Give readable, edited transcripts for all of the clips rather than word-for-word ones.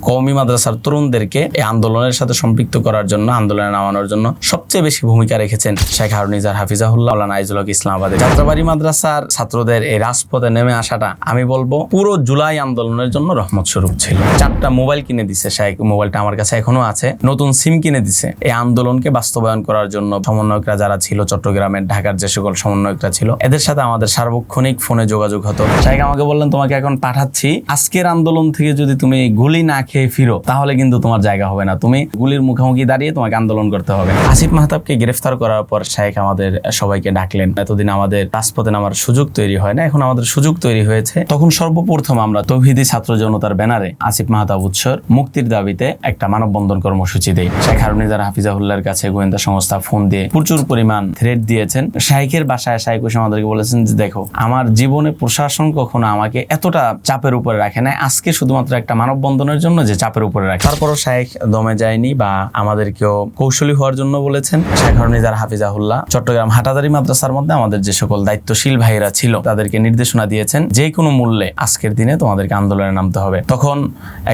কওমি মাদ্রাসার তরুণদেরকে এই আন্দোলনের সাথে সম্পৃক্ত করার জন্য, আন্দোলনে নামানোর জন্য সবচেয়ে বেশি ভূমিকা রেখেছেন শেখ হারুন নিজার হাফিজাহুল্লাহ, মাওলানা আইজুল হক ইসলামাবাদী। যাত্রাবাড়ি মাদ্রাসার ছাত্রদের এই রাজপথে নেমে আসাটা আমি বলবো পুরো জুলাই আন্দোলনের জন্য রহমত স্বরূপ ছিল। 4টা মোবাইল কিনে দিছে শেখ, মোবাইলটা আমার কাছে এখনো আছে, নতুন সিম কিনে দিছে এই আন্দোলনকে বাস্তবায়ন করার জন্য। সমন্বয়করা যারা ছিল চট্টগ্রামের, ঢাকার যে সকল সমন্বয়করা ছিল, এদের সাথে আমাদের সার্বক্ষণিক ফোনে যোগাযোগ হতো। শেখ আমাকে বললেন, তোমাকে এখন পাঠাচ্ছি, আজকের আন্দোলন থেকে যদি তুমি গুলি না খেয়ে ফিরো তাহলে কিন্তু তোমার জায়গা হবে না, তুমি গুলির মুখোমুখি দাঁড়িয়ে তোমাকে আন্দোলন করতে হবে। আসিফ মাহতাবকে গ্রেফতার করার পর শেখ আমাদের সবাইকে ডাকলেন। এতদিন আমাদের রাজপথে নামার সুযোগ তৈরি হয় না, এখন আমাদের সুযোগ তৈরি হয়েছে। তখন সর্বপ্রথম আমরা তৌহিদি ছাত্র জনতার ব্যানারে আসিফ মাহতাব উৎসর মুক্তির দাবিতে একটা মানববন্ধন কর্মসূচি দেয়। শেখ হারুন নিজার হাফিজাহুল্লাহর কাছে গোয়েন্দা সংস্থা ফোন দিয়ে প্রচুর পরিমাণ থ্রেট দিয়েছেন। শাইখের বাসায় শাইখ হোসেন আমাদেরকে বলেছেন যে, দেখো, আমার জীবনে প্রশাসন কখনো আমাকে এতটা চাপের উপরে রাখে নাই, আজকে শুধুমাত্র একটা মানববন্ধনের জন্য যে চাপের উপরে রাখে। তারপরও শাইখ দমে যায়নি বা আমাদেরকেও কৌশলী হওয়ার জন্য বলেছেন। শেখ হারুন নিজার হাফিজাহুল্লাহ চট্টগ্রাম হাটাজারি মাদ্রাসার মধ্যে আমাদের যে সকল দায়িত্বশীল ভাইরা ছিল তাদেরকে নির্দেশনা দিয়েছেন, যে কোনো মূল্যে আজকের দিনে তোমাদেরকে আন্দোলনে নামতে হবে। তখন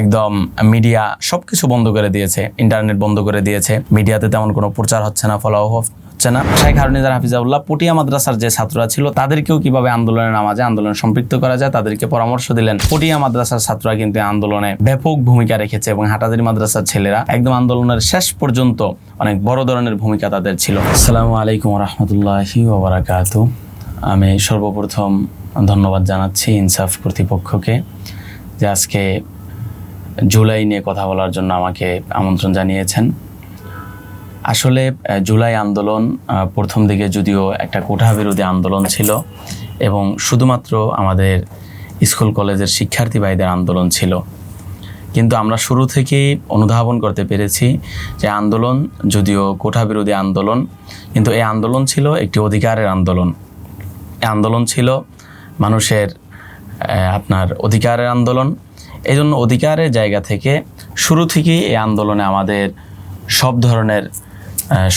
একদম মিডিয়া সবকিছু বন্ধ করে দিয়েছে, ইন্টারনেট বন্ধ করে দিয়েছে, মিডিয়াতে তেমন কোনো প্রচার হচ্ছে না, ফলো হচ্ছে না। শেখ হারুন নিজার হাফিজাহুল্লাহ পটিয়া মাদ্রাসার যে ছাত্ররা ছিল তাদেরকেও কিভাবে আন্দোলনে নামা যায়, আন্দোলনে সম্পৃক্ত করা যায়, তাদেরকে পরামর্শ দিলেন। পটিয়া মাদ্রাসার ছাত্ররা কিন্তু আন্দোলনে ব্যাপক ভূমিকা রেখেছে এবং হাটাজারি মাদ্রাসার ছেলেরা একদম আন্দোলনের শেষ পর্যন্ত অনেক বড় ধরনের ভূমিকা তাদের ছিল। আসসালামু আলাইকুম ওয়া রাহমাতুল্লাহি ওয়া বারাকাতুহু। আমি সর্বপ্রথম ধন্যবাদ জানাচ্ছি ইনসাফ কর্তৃপক্ষকে যে আজকে জুলাই নিয়ে কথা বলার জন্য আমাকে আমন্ত্রণ জানিয়েছেন। আসলে জুলাই আন্দোলন প্রথম দিকে যদিও একটা কোটা বিরোধী আন্দোলন ছিল এবং শুধুমাত্র আমাদের স্কুল কলেজের শিক্ষার্থী ভাইদের আন্দোলন ছিল, কিন্তু আমরা শুরু থেকেই অনুধাবন করতে পেরেছি যে আন্দোলন যদিও কোটা বিরোধী আন্দোলন, কিন্তু এই আন্দোলন ছিল একটি অধিকারের আন্দোলন। এই আন্দোলন ছিল মানুষের আপনার অধিকারের আন্দোলন। এই জন্য অধিকারের জায়গা থেকে শুরু থেকেই এই আন্দোলনে আমাদের সব ধরনের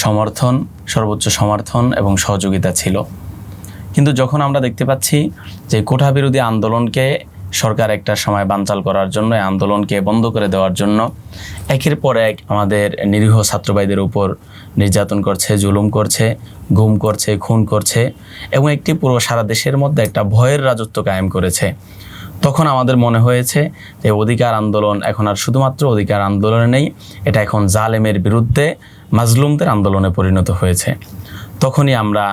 সমর্থন, সর্বোচ্চ সমর্থন এবং সহযোগিতা ছিল। কিন্তু যখন আমরা দেখতে পাচ্ছি যে কোটা বিরোধী আন্দোলনকে সরকার একটা সময় বানচাল করার জন্য, এই আন্দোলনকে বন্ধ করে দেওয়ার জন্য একের পর এক আমাদের নিরীহ ছাত্রভাইদের উপর নির্যাতন করছে, জুলুম করছে, গুম করছে, খুন করছে এবং একটি পুরো সারা দেশের মধ্যে একটা ভয়ের রাজত্ব কায়েম করেছে, তখন আমাদের মনে হয়েছে যে অধিকার আন্দোলন এখন আর শুধুমাত্র অধিকার আন্দোলনে নেই, এটা এখন জালেমের বিরুদ্ধে মাজলুমদের আন্দোলনে পরিণত হয়েছে। তখনই আমরা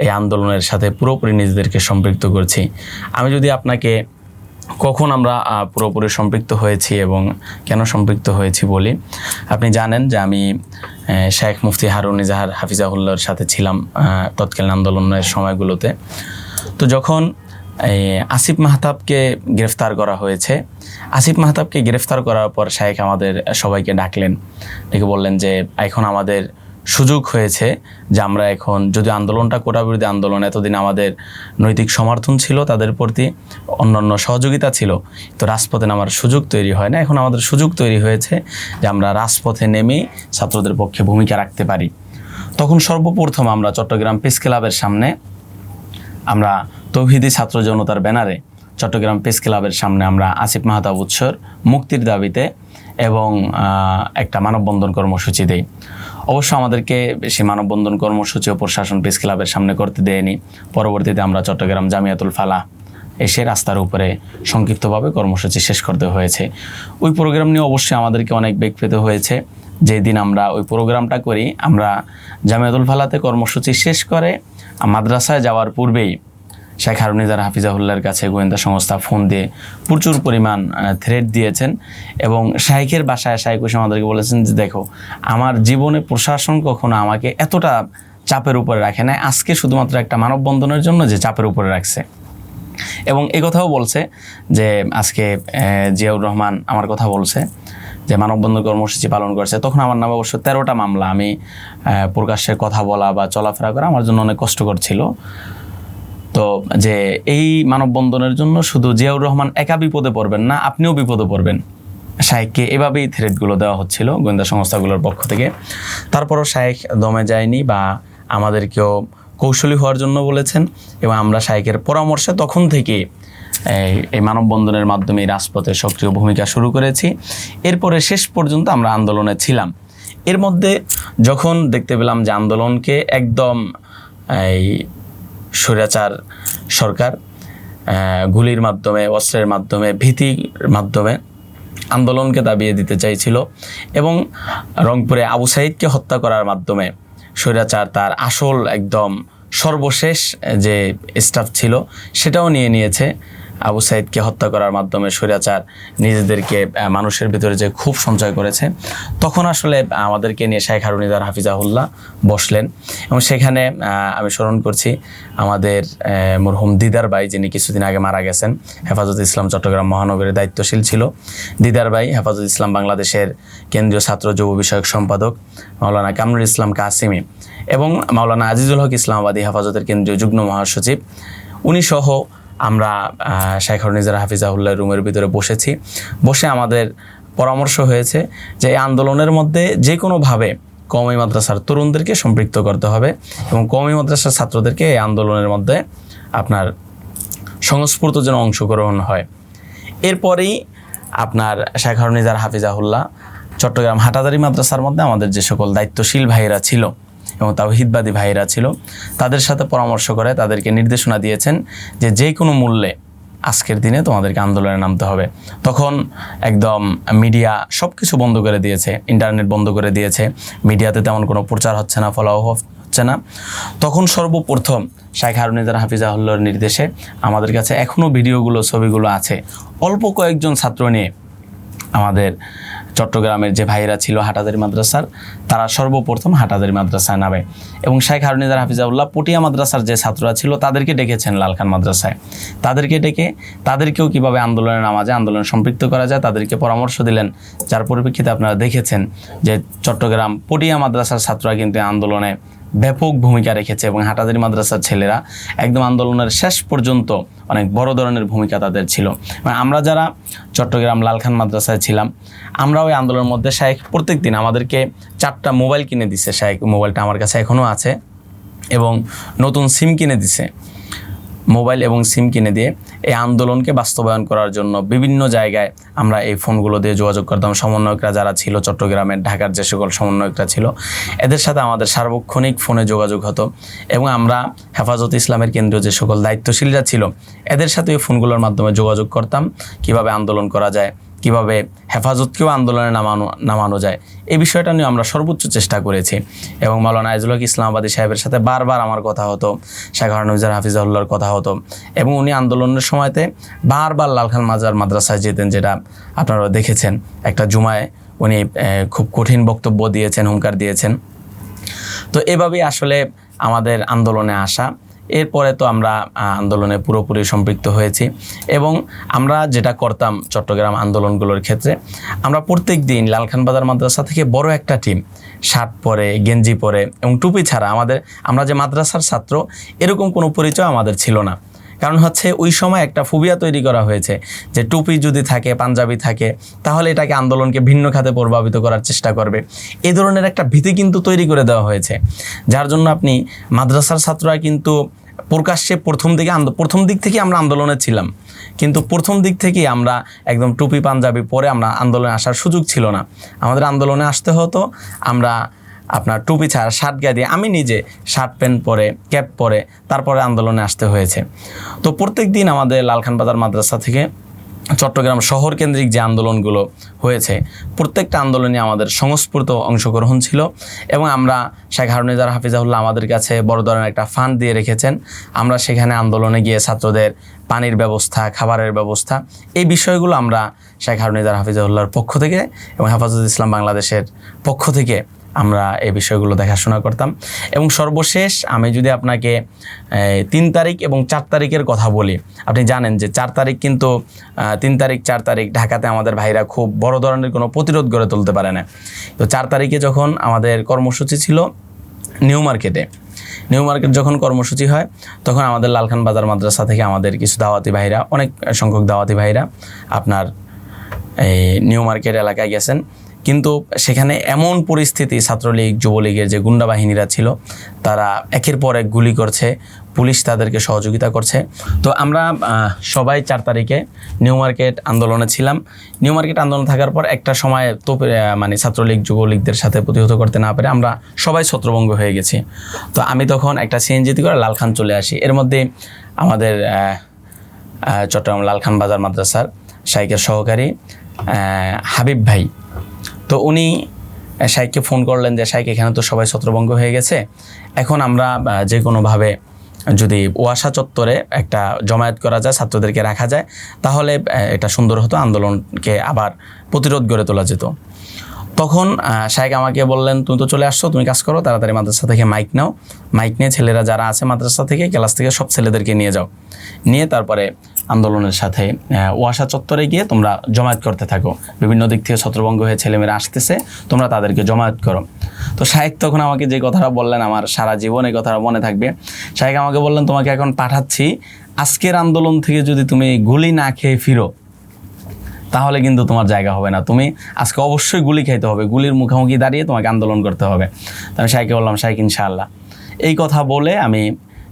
এই আন্দোলনের সাথে পুরোপুরি নিজেদেরকে সম্পৃক্ত করছি। আমি যদি আপনাকে কখন আমরা পুরোপুরি সম্পৃক্ত হয়েছি এবং কেন সম্পৃক্ত হয়েছি বলি, আপনি জানেন যে আমি শেখ মুফতি হারুন নিজার হাফিজাহুল্লাহর সাথে ছিলাম তৎকালীন আন্দোলনের সময়গুলোতে। তো যখন আসিফ মাহতাবকে গ্রেফতার করা হয়েছে, আসিফ মাহতাবকে গ্রেফতার করার পর শাইখ আমাদের সবাইকে ডাকলেন, ডেকে বললেন যে এখন আমাদের সুযোগ হয়েছে যে আমরা এখন, যদি আন্দোলনটা কোটা বিরোধী আন্দোলন, এতদিন আমাদের নৈতিক সমর্থন ছিল, তাদের প্রতি অন্যান্য সহযোগিতা ছিল, তো রাজপথে নামার সুযোগ তৈরি হয় না, এখন আমাদের সুযোগ তৈরি হয়েছে যে আমরা রাজপথে নেমে ছাত্রদের পক্ষে ভূমিকা রাখতে পারি। তখন সর্বপ্রথম আমরা চট্টগ্রাম প্রেস ক্লাবের সামনে, আমরা তৌহিদি ছাত্র জনতার ব্যানারে চট্টগ্রাম প্রেস ক্লাবের সামনে আমরা আসিফ মাহতাব উৎসর মুক্তির দাবিতে এবং একটা মানববন্ধন কর্মসূচি দেই। অবশ্য আমাদেরকে সেই মানববন্ধন কর্মসূচি ও প্রশাসন প্রেস ক্লাবের সামনে করতে দেয়নি। পরবর্তীতে আমরা চট্টগ্রাম জামিয়াতুল ফালাহ এসে রাস্তার উপরে সংক্ষিপ্তভাবে কর্মসূচি শেষ করতে হয়েছে। ওই প্রোগ্রাম নিয়ে অবশ্যই আমাদেরকে অনেক বেগ পেতে হয়েছে। যেদিন আমরা ওই প্রোগ্রামটা করি, আমরা জামিয়াতুল ফালাতে কর্মসূচি শেষ করে মাদ্রাসায় যাওয়ার পূর্বেই শেখ হারুন নিজার হাফিজাহুল্লাহর কাছে গোয়েন্দা সংস্থা ফোন দিয়ে প্রচুর পরিমাণ থ্রেট দিয়েছেন এবং শাইখের বাসায় শাইখ হোসেন আমাদেরকে বলেছেন যে, দেখো, আমার জীবনে প্রশাসন কখনো আমাকে এতটা চাপের উপরে রাখে নাই, আজকে শুধুমাত্র একটা মানববন্ধনের জন্য যে চাপের উপরে রাখছে। এবং এই কথাও বলছে যে আজকে জিয়াউর রহমান আমার কথা বলছে যে মানববন্ধন কর্মসূচি পালন করছে, তখন আমার নামে অবশ্য 13টা মামলা। আমি প্রকাশ্যে কথা বলা বা চলাফেরা করা আমার জন্য অনেক কষ্টকর ছিল। তো যে এই মানববন্ধনের জন্য শুধু জিয়াউর রহমান একা বিপদে পড়বেন না, আপনিও বিপদে পড়বেন, শাইখকে এভাবেই থ্রেটগুলো দেওয়া হচ্ছিল গোয়েন্দা সংস্থাগুলোর পক্ষ থেকে। তারপরও শাইখ দমে যায়নি বা আমাদেরকেও কৌশলী হওয়ার জন্য বলেছেন এবং আমরা শাইখের পরামর্শে তখন থেকে এই মানববন্ধনের মাধ্যমে এই রাজপথে সক্রিয় ভূমিকা শুরু করেছি। এরপরে শেষ পর্যন্ত আমরা আন্দোলনে ছিলাম। এর মধ্যে যখন দেখতে পেলাম যে আন্দোলনকে একদম এই স্বৈরাচার সরকার গুলির মাধ্যমে, অস্ত্রের মাধ্যমে, ভীতির মাধ্যমে আন্দোলনকে দাবিয়ে দিতে চাইছিল এবং রংপুরে আবু সাঈদকে হত্যা করার মাধ্যমে স্বৈরাচার তার আসল একদম সর্বশেষ যে স্টাফ ছিল সেটাও নিয়ে নিয়েছে। আবু সাঈদকে হত্যা করার মাধ্যমে স্বৈরাচার নিজেদেরকে মানুষের ভিতরে যে ক্ষোভ সঞ্চয় করেছে, তখন আসলে আমাদেরকে নিয়ে শেখ হারুনিজার হাফিজাহুল্লাহ বসলেন এবং সেখানে আমি স্মরণ করছি আমাদের মরহুম দিদার ভাই, যিনি কিছুদিন আগে মারা গেছেন, হেফাজত ইসলাম চট্টগ্রাম মহানগরের দায়িত্বশীল ছিল। দিদার ভাই হেফাজত ইসলাম বাংলাদেশের কেন্দ্রীয় ছাত্র যুব বিষয়ক সম্পাদক মাওলানা কামরুল ইসলাম কাসিমি এবং মাওলানা আজিজুল হক ইসলামাবাদী হেফাজতের কেন্দ্রীয় যুগ্ম মহাসচিব, উনি সহ আমরা শেখ হারুনিজার হাফিজাহুল্লাহর রুমের ভিতরে বসে আমাদের পরামর্শ হয়েছে যে এই আন্দোলনের মধ্যে যে কোনোভাবে কওমি মাদ্রাসার তরুণদেরকে সম্পৃক্ত করতে হবে এবং কওমি মাদ্রাসার ছাত্রদেরকে এই আন্দোলনের মধ্যে আপনার সংস্ফূর্ত যেন অংশগ্রহণ হয়। এরপরেই আপনার শেখ হারুনিজার হাফিজাহুল্লাহ চট্টগ্রাম হাটাজারি মাদ্রাসার মধ্যে আমাদের যে সকল দায়িত্বশীল ভাইয়েরা ছিল এবং তাওহীদবাদী ভাইয়েরা ছিল, তাদের সাথে পরামর্শ করে তাদেরকে নির্দেশনা দিয়েছেন যে যে কোনো মূল্যে আজকের দিনে তোমাদেরকে আন্দোলনে নামতে হবে। তখন একদম মিডিয়া সব কিছু বন্ধ করে দিয়েছে, ইন্টারনেট বন্ধ করে দিয়েছে, মিডিয়াতে তেমন কোনো প্রচার হচ্ছে না, ফলো হচ্ছে না। তখন সর্বপ্রথম শেখ হারুনিজার হাফিজাহুল্লাহর নির্দেশে আমাদের কাছে এখনও ভিডিওগুলো, ছবিগুলো আছে, অল্প কয়েকজন ছাত্র নিয়ে আমাদের চট্টগ্রামের যে ভাইয়েরা ছিল হাটাজারি মাদ্রাসার, তারা সর্বপ্রথম হাটাজারি মাদ্রাসায় নামে এবং শেখ হারুনিজার হাফিজাহুল্লাহ পটিয়া মাদ্রাসার যে ছাত্ররা ছিল তাদেরকে ডেকেছেন লালখান মাদ্রাসায়। তাদেরকে ডেকে তাদেরকেও কীভাবে আন্দোলনে নামা যায়, আন্দোলনে সম্পৃক্ত করা যায়, তাদেরকে পরামর্শ দিলেন। যার পরিপ্রেক্ষিতে আপনারা দেখেছেন যে চট্টগ্রাম পটিয়া মাদ্রাসার ছাত্ররা কিন্তু আন্দোলনে ব্যাপক ভূমিকা রেখেছে এবং হাটাজারি মাদ্রাসার ছেলেরা একদম আন্দোলনের শেষ পর্যন্ত অনেক বড় ধরনের ভূমিকা তাদের ছিল। আমরা যারা চট্টগ্রাম লালখান মাদ্রাসায় ছিলাম, আমরা ওই আন্দোলনের মধ্যে শেখ প্রত্যেক দিন আমাদেরকে 4টা মোবাইল কিনে দিছে। শেখ মোবাইলটা আমার কাছে এখনও আছে এবং নতুন সিম কিনে দিছে। মোবাইল এবং সিম কিনে দিয়ে এই আন্দোলনকে বাস্তবায়ন করার জন্য বিভিন্ন জায়গায় আমরা এই ফোনগুলো দিয়ে যোগাযোগ করতাম। সমন্বয়করা যারা ছিল চট্টগ্রামের, ঢাকার যে সকল সমন্বয়করা ছিল, এদের সাথে আমাদের সার্বক্ষণিক ফোনে যোগাযোগ হতো এবং আমরা হেফাজত ইসলামের কেন্দ্রীয় যে সকল দায়িত্বশীলরা ছিল এদের সাথে এই ফোনগুলোর মাধ্যমে যোগাযোগ করতাম, কিভাবে আন্দোলন করা যায়, কিভাবে হেফাজতকেও আন্দোলনে নামানো যায়, এই বিষয়টা নিয়ে আমরা সর্বোচ্চ চেষ্টা করেছি। এবং মাওলানা আজিজুল হক ইসলামাবাদী সাহেবের সাথে বারবার আমার কথা হতো, শেখ হারুনিজার হাফিজাহুল্লাহর কথা হতো এবং উনি আন্দোলনের সময়তে বারবার লালখান মাদ্রাসায় যেতেন, যেটা আপনারা দেখেছেন। একটা জুমায় উনি খুব কঠিন বক্তব্য দিয়েছেন, হুঙ্কার দিয়েছেন। তো এভাবেই আসলে আমাদের আন্দোলনে আসা। এরপরে তো আমরা আন্দোলনে পুরোপুরি সম্পৃক্ত হয়েছি এবং আমরা যেটা করতাম চট্টগ্রাম আন্দোলনগুলোর ক্ষেত্রে, আমরা প্রত্যেক দিন লালখান বাজার মাদ্রাসা থেকে বড় একটা টিম শার্ট পরে, গেঞ্জি পরে এবং টুপি ছাড়া, আমরা যে মাদ্রাসার ছাত্র এরকম কোনো পরিচয় আমাদের ছিল না। কারণ হচ্ছে ওই সময় একটা ফোবিয়া তৈরি করা হয়েছে যে টুপি যদি থাকে, পাঞ্জাবি থাকে, তাহলে এটাকে আন্দোলনকে ভিন্ন খাতে প্রভাবিত করার চেষ্টা করবে। এই ধরনের একটা ভীতি কিন্তু তৈরি করে দেওয়া হয়েছে, যার জন্য আপনি মাদ্রাসার ছাত্ররা কিন্তু প্রকাশ্যে প্রথম দিক থেকে আমরা আন্দোলনে ছিলাম, কিন্তু প্রথম দিক থেকেই আমরা একদম টুপি পাঞ্জাবি পরে আমরা আন্দোলনে আসার সুযোগ ছিল না। আমাদের আন্দোলনে আসতে হতো আমরা আপনার টুপি ছাড়া শার্ট গায়ে দিয়ে, আমি নিজে শার্ট প্যান্ট পরে, ক্যাপ পরে তারপরে আন্দোলনে আসতে হয়েছে। তো প্রত্যেক দিন আমাদের লালখান বাজার মাদ্রাসা থেকে চট্টগ্রাম শহর কেন্দ্রিক যে আন্দোলনগুলো হয়েছে, প্রত্যেকটা আন্দোলনে আমাদের সংস্ফূর্ত অংশগ্রহণ ছিল এবং আমরা শেখ হারুনিজার হাফিজাহুল্লাহ আমাদের কাছে বড় ধরনের একটা ফান্ড দিয়ে রেখেছেন। আমরা সেখানে আন্দোলনে গিয়ে ছাত্রদের পানির ব্যবস্থা, খাবারের ব্যবস্থা, এই বিষয়গুলো আমরা শেখ হারুনিজার হাফিজাহুল্লাহর পক্ষ থেকে এবং হেফাজত ইসলাম বাংলাদেশের পক্ষ থেকে আমরা এই বিষয়গুলো দেখাশোনা করতাম। এবং সর্বশেষ আমি যদি আপনাকে 3 তারিখ এবং 4 তারিখের কথা বলি, আপনি জানেন যে 4 তারিখ কিন্তু 3 তারিখ 4 তারিখ ঢাকাতে আমাদের ভাইরা খুব বড় ধরনের কোনো প্রতিরোধ গড়ে তুলতে পারে না। তো 4 তারিখে যখন আমাদের কর্মসূচি ছিল নিউ মার্কেট যখন কর্মসূচি হয়, তখন আমাদের লালখান বাজার মাদ্রাসা থেকে আমাদের কিছু দাওয়াতি ভাইরা, অনেক সংখ্যক দাওয়াতি ভাইরা আপনার এই নিউ মার্কেট এলাকায় গেছেন কিন্তু সেখানে এমন পরিস্থিতি, ছাত্রলীগ যুবলীগের যে গুন্ডা বাহিনীরা ছিল তারা একের পর এক গুলি করছে, পুলিশ তাদেরকে সহযোগিতা করছে। তো আমরা সবাই 4 তারিখে নিউ মার্কেট আন্দোলনে ছিলাম। নিউ মার্কেট আন্দোলন থাকার পর একটা সময় তো মানে ছাত্রলীগ যুবলীগদের সাথে প্রতিহত করতে না পেরে আমরা সবাই ছত্রভঙ্গ হয়ে গেছি। তো আমি তখন একটা সিএনজিতে করে লালখান চলে আসি। এর মধ্যে আমাদের চট্টগ্রাম লালখান বাজার মাদ্রাসার শাইখের সহকারী হাবিব ভাই, তো উনি শাইখকে ফোন করলেন যে শাইখ, এখানে তো সবাই ছত্রভঙ্গ হয়ে গেছে, এখন আমরা যে কোনোভাবে যদি ওয়াসা চত্বরে একটা জমায়েত করা যায়, ছাত্রদেরকে রাখা যায়, তাহলে এটা সুন্দর হতো, আন্দোলনকে আবার প্রতিরোধ গড়ে তোলা যেত। তখন শাইখ আমাকে বললেন, তুমি তো চলে আসছো, তুমি কাজ করো, তাড়াতাড়ি মাদ্রাসা থেকে মাইক নাও, মাইক নিয়ে ছেলেরা যারা আছে মাদ্রাসা থেকে, ক্লাস থেকে সব ছেলেদেরকে নিয়ে যাও, নিয়ে তারপরে আন্দোলনের সাথে ওয়াসা চত্বরে গিয়ে তোমরা জমায়েত করতে থাকো, বিভিন্ন দিক থেকে ছত্রভঙ্গ হয়ে ছেলেমেয়েরা আসতেছে, তোমরা তাদেরকে জমায়েত করো। তো শাইখ তখন আমাকে যে কথাটা বললেন আমার সারা জীবন এই কথাটা মনে থাকবে। শাইখ আমাকে বললেন, তোমাকে এখন পাঠাচ্ছি, আজকের আন্দোলন থেকে যদি তুমি গুলি না খেয়ে ফিরো তাহলে কিন্তু তোমার জায়গা হবে না, তুমি আজকে অবশ্যই গুলি খাইতে হবে, গুলির মুখোমুখি দাঁড়িয়ে তোমাকে আন্দোলন করতে হবে। তো আমি শাইখকে বললাম, শাইখ ইনশাআল্লাহ। এই কথা বলে আমি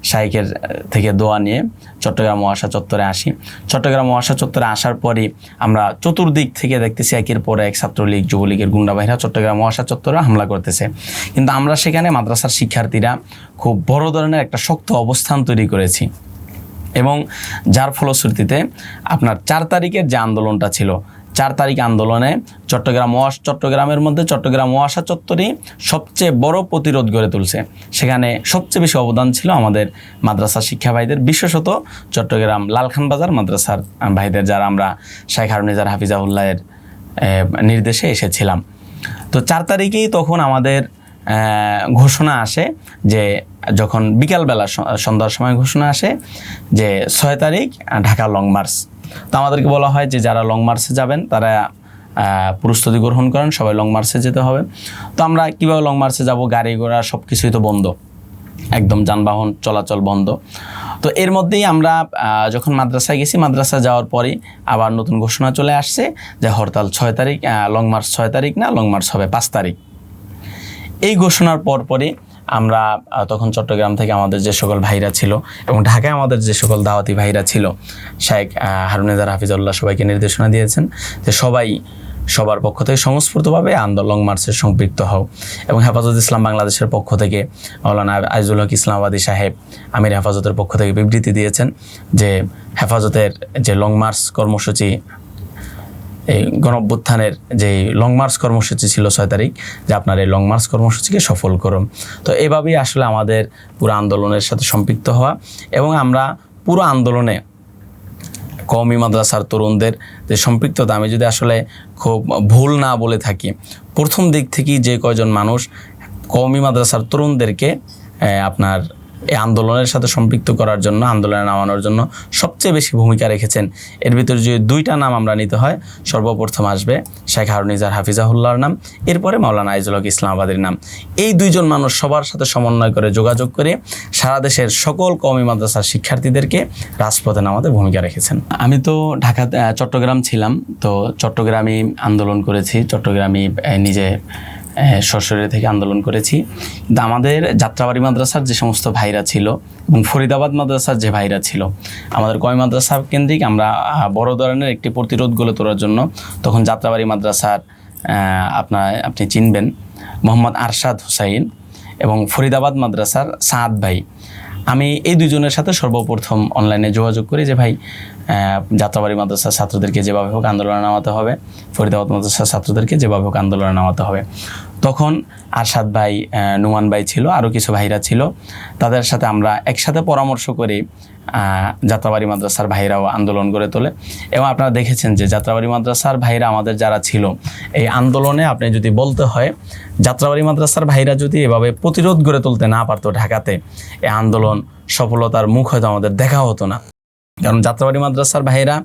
শাইখের থেকে দোয়া নিয়ে চট্টগ্রাম ওয়াসা চত্বরে আসি। চট্টগ্রাম ওয়াসা চত্বরে আসার পরই আমরা চতুর্দিক থেকে দেখতেছি একের পর এক ছাত্রলীগ যুবলীগের গুন্ডা বাহিনীরা চট্টগ্রাম ওয়াসা চত্বরে হামলা করতেছে। কিন্তু আমরা সেখানে মাদ্রাসার শিক্ষার্থীরা খুব বড় ধরনের একটা শক্ত অবস্থান তৈরি করেছি, এবং যার ফলশ্রুতিতে আপনার 4 তারিখের যে আন্দোলনটা ছিল, 4 তারিখ আন্দোলনে চট্টগ্রামের মধ্যে চট্টগ্রাম ওয়াসা চত্বরই সবচেয়ে বড় প্রতিরোধ গড়ে তুলছে। সেখানে সবচেয়ে বেশি অবদান ছিল আমাদের মাদ্রাসার শিক্ষা ভাইদের, বিশেষত চট্টগ্রাম লালখান বাজার মাদ্রাসার ভাইদের, যারা আমরা শাইখ হারুনিজার হাফিজাহুল্লাহের নির্দেশে এসেছিলাম। তো 4 তারিখেই তখন আমাদের ঘোষণা আসে যে, যখন বিকালবেলা সন্ধ্যার সময় ঘোষণা আসে যে 6 তারিখ ঢাকা লং মার্চ। তো আমাদেরকে বলা হয় যে যারা লং মার্চে যাবেন তারা প্রস্তুতি গ্রহণ করেন, সবাই লং মার্চে যেতে হবে। তো আমরা কীভাবে লং মার্চে যাব, গাড়ি ঘোড়া সব কিছুই তো বন্ধ, একদম যানবাহন চলাচল বন্ধ। তো এর মধ্যেই আমরা যখন মাদ্রাসায় গেছি, মাদ্রাসা যাওয়ার পরেই আবার নতুন ঘোষণা চলে আসছে যে হরতাল 6 তারিখ, লং মার্চ 6 তারিখ না, লং মার্চ হবে 5 তারিখ। এই ঘোষণার পরপরই আমরা তখন চট্টগ্রাম থেকে আমাদের যে সকল ভাইরা ছিল এবং ঢাকায় আমাদের যে সকল দাওয়াতি ভাইরা ছিল, শাইখ হারুনিজার হাফিজাহুল্লাহ সবাইকে নির্দেশনা দিয়েছেন যে সবার পক্ষ থেকে সংস্ফূর্তভাবে লং মার্চে সম্পৃক্ত হও। এবং হেফাজত ইসলাম বাংলাদেশের পক্ষ থেকে মাওলানা আইজুল হক ইসলামাবাদী সাহেব আমির হেফাজতের পক্ষ থেকে বিবৃতি দিয়েছেন যে হেফাজতের যে লং মার্চ কর্মসূচি, এই গণঅভ্যুত্থানের যে লং মার্চ কর্মসূচি ছিল 6 তারিখ, যে আপনার এই লং মার্চ কর্মসূচিকে সফল করুন। তো এভাবেই আসলে আমাদের পুরো আন্দোলনের সাথে সম্পৃক্ত হওয়া, এবং আমরা পুরো আন্দোলনে কওমি মাদ্রাসার তরুণদের যে সম্পৃক্ততা, আমি যদি আসলে খুব ভুল না বলে থাকি, প্রথম দিক থেকেই যে কয়জন মানুষ কওমি মাদ্রাসার তরুণদেরকে আপনার এই আন্দোলনের সাথে সম্পৃক্ত করার জন্য, আন্দোলনে নামানোর জন্য সবচেয়ে বেশি ভূমিকা রেখেছেন, এর ভিতরে যে 2টা নাম আমরা নিতে হয়, সর্বপ্রথম আসবে শাইখ হারুনিজার হাফিজাহুল্লাহর নাম, এরপরে মাওলানা আইজুল হক ইসলামাবাদীর নাম। এই 2 জন মানুষ সবার সাথে সমন্বয় করে, যোগাযোগ করে সারা দেশের সকল কওমি মাদ্রাসার শিক্ষার্থীদেরকে রাজপথে নামাতে ভূমিকা রেখেছেন। আমি তো চট্টগ্রাম ছিলাম, তো চট্টগ্রামে আন্দোলন করেছি, চট্টগ্রামে নিজে সশরীরে থেকে আন্দোলন করেছি। কিন্তু আমাদের যাত্রাবাড়ি মাদ্রাসার যে সমস্ত ভাইরা ছিল এবং ফরিদাবাদ মাদ্রাসার যে ভাইরা ছিল, আমাদের কওমি মাদ্রাসা কেন্দ্রিক আমরা বড় ধরনের একটি প্রতিরোধ গড়ে তোলার জন্য তখন যাত্রাবাড়ি মাদ্রাসার আপনি চিনবেন মোহাম্মদ আরশাদ হুসাইন এবং ফরিদাবাদ মাদ্রাসার সাদ ভাই, আমি এই 2 জনের সাথে সর্বপ্রথম অনলাইনে যোগাযোগ করি যে ভাই, যাত্রাবাড়ি মাদ্রাসার ছাত্রদেরকে যেভাবে হোক আন্দোলনে নামাতে হবে, ফরিদাবাদ মাদ্রাসার ছাত্রদেরকে যেভাবে হোক আন্দোলনে নামাতে হবে। তখন আরশাদ ভাই, নুমান ভাই ছিল, আরও কিছু ভাইরা ছিল, তাদের সাথে আমরা একসাথে পরামর্শ করি যাত্রাবাড়ি মাদ্রাসার ভাইরাও আন্দোলন গড়ে তোলে। এবং আপনারা দেখেছেন যে যাত্রাবাড়ি মাদ্রাসার ভাইরা আমাদের যারা ছিল এই আন্দোলনে, আপনি যদি বলতে হয় যাত্রাবাড়ি মাদ্রাসার ভাইরা যদি এভাবে প্রতিরোধ গড়ে তুলতে না পারতো ঢাকাতে, এই আন্দোলন সফলতার মুখ হয়তো আমাদের দেখা হতো না। কারণ যাত্রাবাড়ি মাদ্রাসার ভাইরা,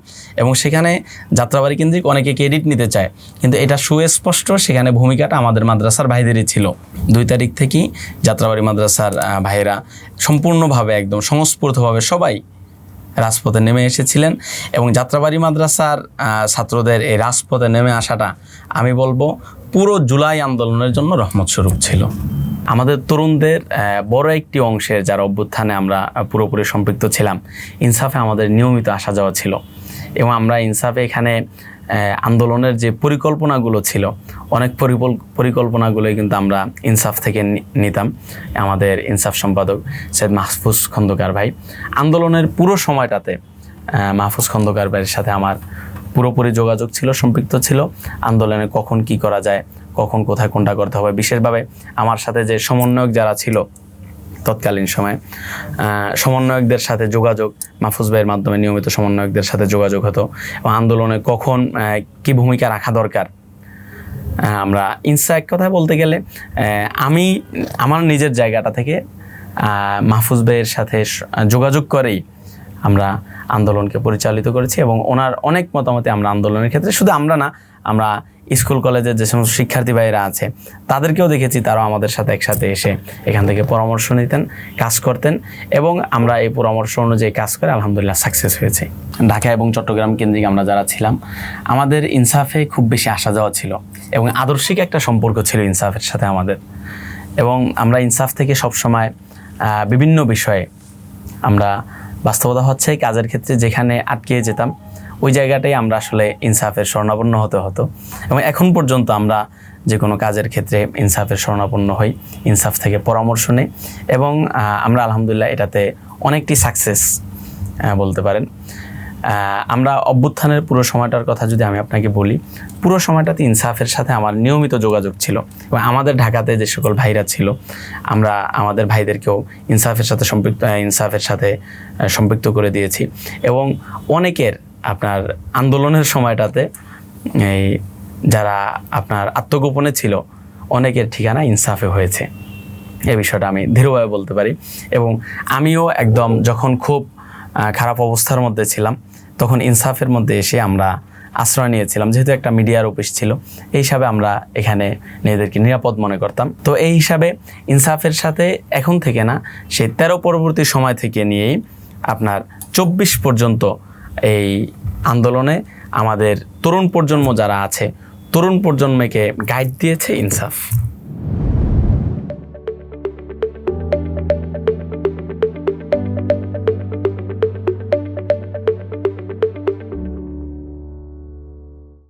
এবং সেখানে যাত্রাবাড়ি কেন্দ্রিক অনেকে ক্রেডিট নিতে চায়, কিন্তু এটা সুস্পষ্ট সেখানে ভূমিকাটা আমাদের মাদ্রাসার ভাইদেরই ছিল। 2 তারিখ থেকেই যাত্রাবাড়ি মাদ্রাসার ভাইরা সম্পূর্ণভাবে একদম সংস্ফূর্তভাবে সবাই রাজপথে নেমে এসেছিলেন এবং যাত্রাবাড়ি মাদ্রাসার ছাত্রদের এই রাজপথে নেমে আসাটা আমি বলবো পুরো জুলাই আন্দোলনের জন্য রহমত স্বরূপ ছিল। আমাদের তরুণদের বড় একটি অংশের যারা অভ্যুত্থানে আমরা পুরোপুরি সম্পৃক্ত ছিলাম, ইনসাফে আমাদের নিয়মিত আসা যাওয়া ছিল এবং আমরা ইনসাফে এখানে আন্দোলনের যে পরিকল্পনাগুলো ছিল অনেক পরিকল্পনাগুলোই কিন্তু আমরা ইনসাফ থেকে নিতাম। আমাদের ইনসাফ সম্পাদক সৈয়দ মাহফুজ খন্দকার ভাই, আন্দোলনের পুরো সময়টাতে মাহফুজ খন্দকার ভাইয়ের সাথে আমার পুরোপুরি যোগাযোগ ছিল, সম্পৃক্ত ছিল। আন্দোলনে কখন কি করা যায়, কখন কোথায় কোনটা করতে হবে, বিশেষভাবে আমার সাথে যে সমন্বয়ক যারা ছিল তৎকালীন সময়ে, সমন্বয়কদের সাথে যোগাযোগ মাহফুজ ভাইয়ের মাধ্যমে নিয়মিত সমন্বয়কদের সাথে যোগাযোগ হতো এবং আন্দোলনে কখন কি ভূমিকা রাখা দরকার আমরা এক কথায় বলতে গেলে আমি আমার নিজের জায়গাটা থেকে মাহফুজ ভাইয়ের সাথে যোগাযোগ করেই আমরা আন্দোলনকে পরিচালিত করেছি এবং ওনার অনেক মতামতে আমরা আন্দোলনের ক্ষেত্রে শুধু আমরা না, আমরা স্কুল কলেজের যে সমস্ত শিক্ষার্থী ভাইয়েরা আছে তাদেরকেও দেখেছি, তারাও আমাদের সাথে একসাথে এসে এখান থেকে পরামর্শ নিতেন, কাজ করতেন এবং আমরা এই পরামর্শ অনুযায়ী কাজ করে আলহামদুলিল্লাহ সাকসেস হয়েছে। ঢাকা এবং চট্টগ্রাম কেন্দ্রিক আমরা যারা ছিলাম আমাদের ইনসাফে খুব বেশি আসা যাওয়া ছিল এবং আদর্শিক একটা সম্পর্ক ছিল ইনসাফের সাথে আমাদের, এবং আমরা ইনসাফ থেকে সবসময় বিভিন্ন বিষয়ে আমরা বাস্তবতা হচ্ছে কাজের ক্ষেত্রে যেখানে আটকে যেতাম ওই জায়গাটাই আমরা আসলে ইনসাফের শরণাপন্ন হতে হতো এবং এখন পর্যন্ত আমরা যে কোনো কাজের ক্ষেত্রে ইনসাফের শরণাপন্ন হই, ইনসাফ থেকে পরামর্শ নেই এবং আমরা আলহামদুলিল্লাহ এটাতে অনেকটি সাকসেস বলতে পারেন। আমরা অভ্যুত্থানের পুরো সময়টার কথা যদি আমি আপনাকে বলি, পুরো সময়টাতে ইনসাফের সাথে আমার নিয়মিত যোগাযোগ ছিল এবং আমাদের ঢাকাতে যে সকল ভাইরা ছিল আমরা আমাদের ভাইদেরকেও ইনসাফের সাথে সম্পৃক্ত করে দিয়েছি এবং অনেকের আপনার আন্দোলনের সময়টাতে এই যারা আপনার আত্মগোপনে ছিল অনেকের ঠিকানা ইনসাফে হয়েছে, এই বিষয়টা আমি দৃঢ়ভাবে বলতে পারি। এবং আমিও একদম যখন খুব খারাপ অবস্থার মধ্যে ছিলাম তখন ইনসাফের মধ্যে এসে আমরা আশ্রয় নিয়েছিলাম, যেহেতু একটা মিডিয়ার অফিস ছিল এই হিসাবে আমরা এখানে নিজেদেরকে নিরাপদ মনে করতাম। তো এই হিসাবে ইনসাফের সাথে এখন থেকে না, সেই 13 পরবর্তী সময় থেকে নিয়েই আপনার 24 পর্যন্ত এই আন্দোলনে আমাদের তরুণ প্রজন্ম যারা আছে তরুণ প্রজন্মকে গাইড দিয়েছে ইনসাফ।